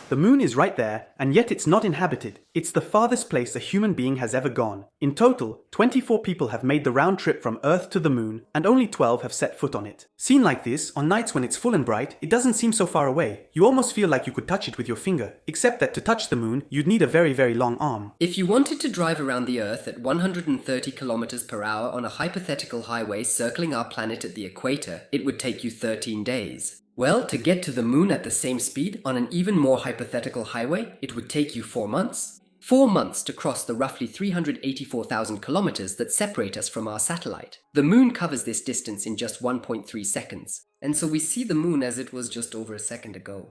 The moon is right there, and yet it's not inhabited. It's the farthest place a human being has ever gone. In total, 24 people have made the round trip from Earth to the moon, and only 12 have set foot on it. Seen like this, on nights when it's full and bright, it doesn't seem so far away. You almost feel like you could touch it with your finger, except that to touch the moon, you'd need a very, very long arm. If you wanted to drive around the Earth at 130 kilometers per hour on a hypothetical highway circling our planet at the equator, it would take you 13 days. Well, to get to the moon at the same speed on an even more hypothetical highway, it would take you 4 months. 4 months to cross the roughly 384,000 kilometers that separate us from our satellite. The moon covers this distance in just 1.3 seconds, and so we see the moon as it was just over a second ago.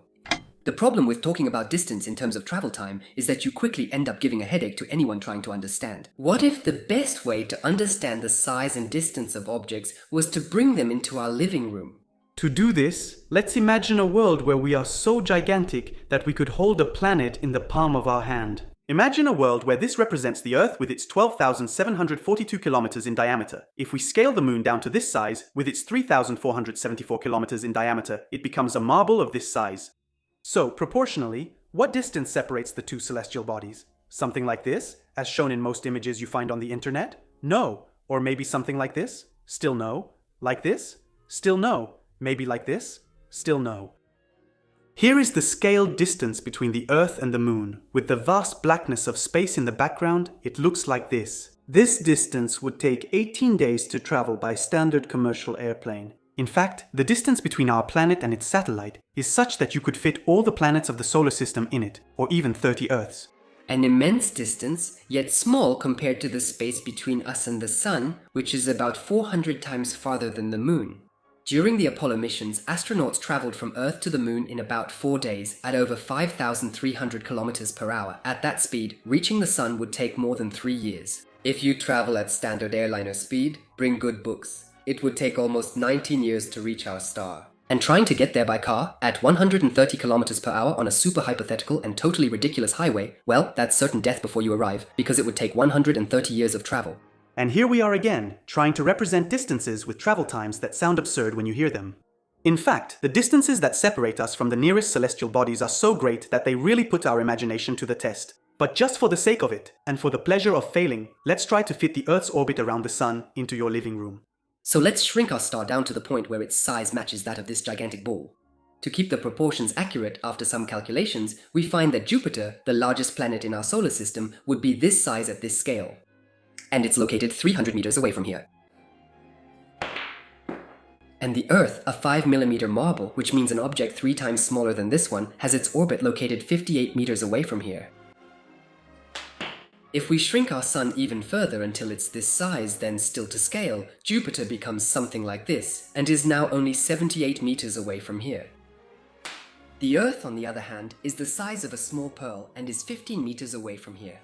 The problem with talking about distance in terms of travel time is that you quickly end up giving a headache to anyone trying to understand. What if the best way to understand the size and distance of objects was to bring them into our living room? To do this, let's imagine a world where we are so gigantic that we could hold a planet in the palm of our hand. Imagine a world where this represents the Earth with its 12,742 kilometers in diameter. If we scale the moon down to this size, with its 3,474 kilometers in diameter, it becomes a marble of this size. So, proportionally, what distance separates the two celestial bodies? Something like this, as shown in most images you find on the internet? No. Or maybe something like this? Still no. Like this? Still no. Maybe like this? Still no. Here is the scaled distance between the Earth and the moon. With the vast blackness of space in the background, it looks like this. This distance would take 18 days to travel by standard commercial airplane. In fact, the distance between our planet and its satellite is such that you could fit all the planets of the solar system in it, or even 30 Earths. An immense distance, yet small compared to the space between us and the Sun, which is about 400 times farther than the moon. During the Apollo missions, astronauts traveled from Earth to the moon in about 4 days at over 5,300 kilometers per hour. At that speed, reaching the Sun would take more than 3 years. If you travel at standard airliner speed, bring good books. It would take almost 19 years to reach our star. And trying to get there by car, at 130 kilometers per hour on a super hypothetical and totally ridiculous highway, well, that's certain death before you arrive, because it would take 130 years of travel. And here we are again, trying to represent distances with travel times that sound absurd when you hear them. In fact, the distances that separate us from the nearest celestial bodies are so great that they really put our imagination to the test. But just for the sake of it, and for the pleasure of failing, let's try to fit the Earth's orbit around the Sun into your living room. So let's shrink our star down to the point where its size matches that of this gigantic ball. To keep the proportions accurate after some calculations, we find that Jupiter, the largest planet in our solar system, would be this size at this scale. And it's located 300 meters away from here. And the Earth, a 5mm marble, which means an object 3 times smaller than this one, has its orbit located 58 meters away from here. If we shrink our Sun even further until it's this size, then still to scale, Jupiter becomes something like this, and is now only 78 meters away from here. The Earth, on the other hand, is the size of a small pearl and is 15 meters away from here.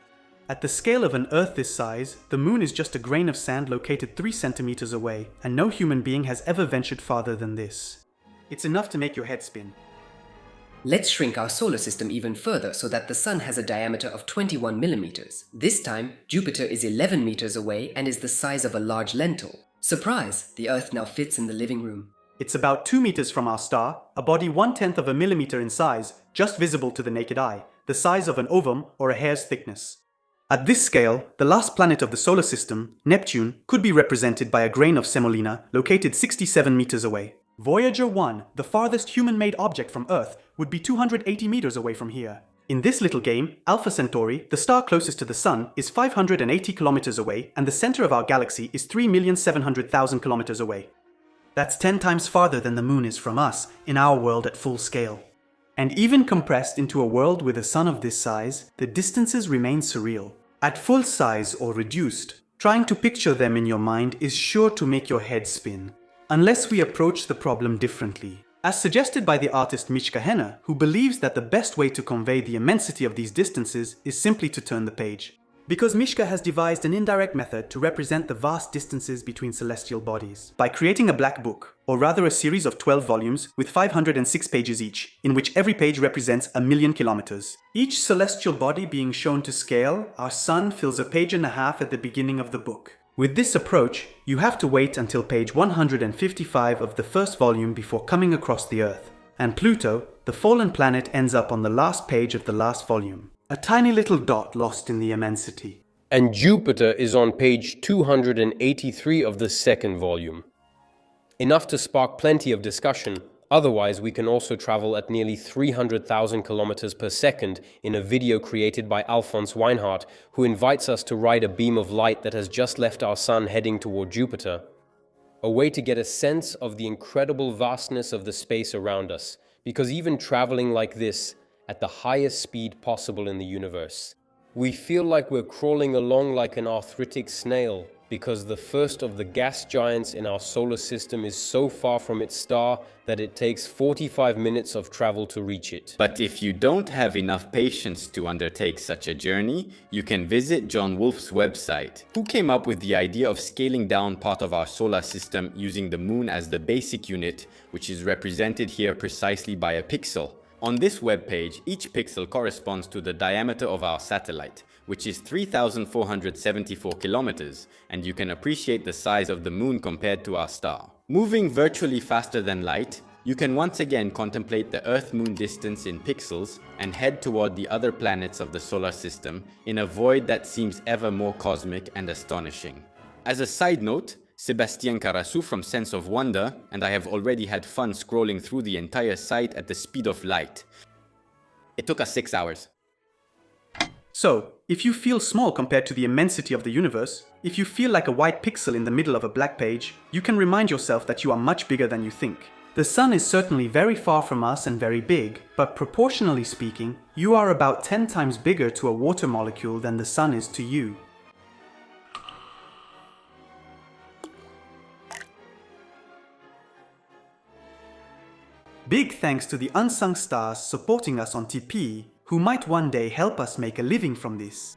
At the scale of an Earth this size, the moon is just a grain of sand located 3 centimeters away, and no human being has ever ventured farther than this. It's enough to make your head spin. Let's shrink our solar system even further so that the Sun has a diameter of 21 millimeters. This time, Jupiter is 11 meters away and is the size of a large lentil. Surprise! The Earth now fits in the living room. It's about 2 meters from our star, a body 1/10 of a millimeter in size, just visible to the naked eye, the size of an ovum or a hair's thickness. At this scale, the last planet of the solar system, Neptune, could be represented by a grain of semolina located 67 meters away. Voyager 1, the farthest human-made object from Earth, would be 280 meters away from here. In this little game, Alpha Centauri, the star closest to the Sun, is 580 kilometers away, and the center of our galaxy is 3,700,000 kilometers away. That's 10 times farther than the moon is from us, in our world at full scale. And even compressed into a world with a sun of this size, the distances remain surreal. At full size or reduced, trying to picture them in your mind is sure to make your head spin. Unless we approach the problem differently. As suggested by the artist Michka Henner, who believes that the best way to convey the immensity of these distances is simply to turn the page. Because Michka has devised an indirect method to represent the vast distances between celestial bodies, by creating a black book, or rather a series of 12 volumes with 506 pages each, in which every page represents 1,000,000 kilometers. Each celestial body being shown to scale, our Sun fills a page and a half at the beginning of the book. With this approach, you have to wait until page 155 of the first volume before coming across the Earth. and Pluto, the fallen planet, ends up on the last page of the last volume. A tiny little dot lost in the immensity. And Jupiter is on page 283 of the second volume. Enough to spark plenty of discussion. Otherwise, we can also travel at nearly 300,000 kilometers per second in a video created by Alphonse Weinhardt, who invites us to ride a beam of light that has just left our sun heading toward Jupiter. A way to get a sense of the incredible vastness of the space around us, because even traveling like this, at the highest speed possible in the universe, we feel like we're crawling along like an arthritic snail, because the first of the gas giants in our solar system is so far from its star that it takes 45 minutes of travel to reach it. But if you don't have enough patience to undertake such a journey, you can visit John Wolfe's website, who came up with the idea of scaling down part of our solar system using the moon as the basic unit, which is represented here precisely by a pixel. On this webpage, each pixel corresponds to the diameter of our satellite, which is 3,474 kilometers, and you can appreciate the size of the moon compared to our star. Moving virtually faster than light, you can once again contemplate the Earth-Moon distance in pixels and head toward the other planets of the solar system in a void that seems ever more cosmic and astonishing. As a side note, Sébastien Carassou from Sense of Wonder and I have already had fun scrolling through the entire site at the speed of light. It took us 6 hours. So, if you feel small compared to the immensity of the universe, if you feel like a white pixel in the middle of a black page, you can remind yourself that you are much bigger than you think. The sun is certainly very far from us and very big, but proportionally speaking, you are about 10 times bigger to a water molecule than the sun is to you. Big thanks to the unsung stars supporting us on TP, who might one day help us make a living from this.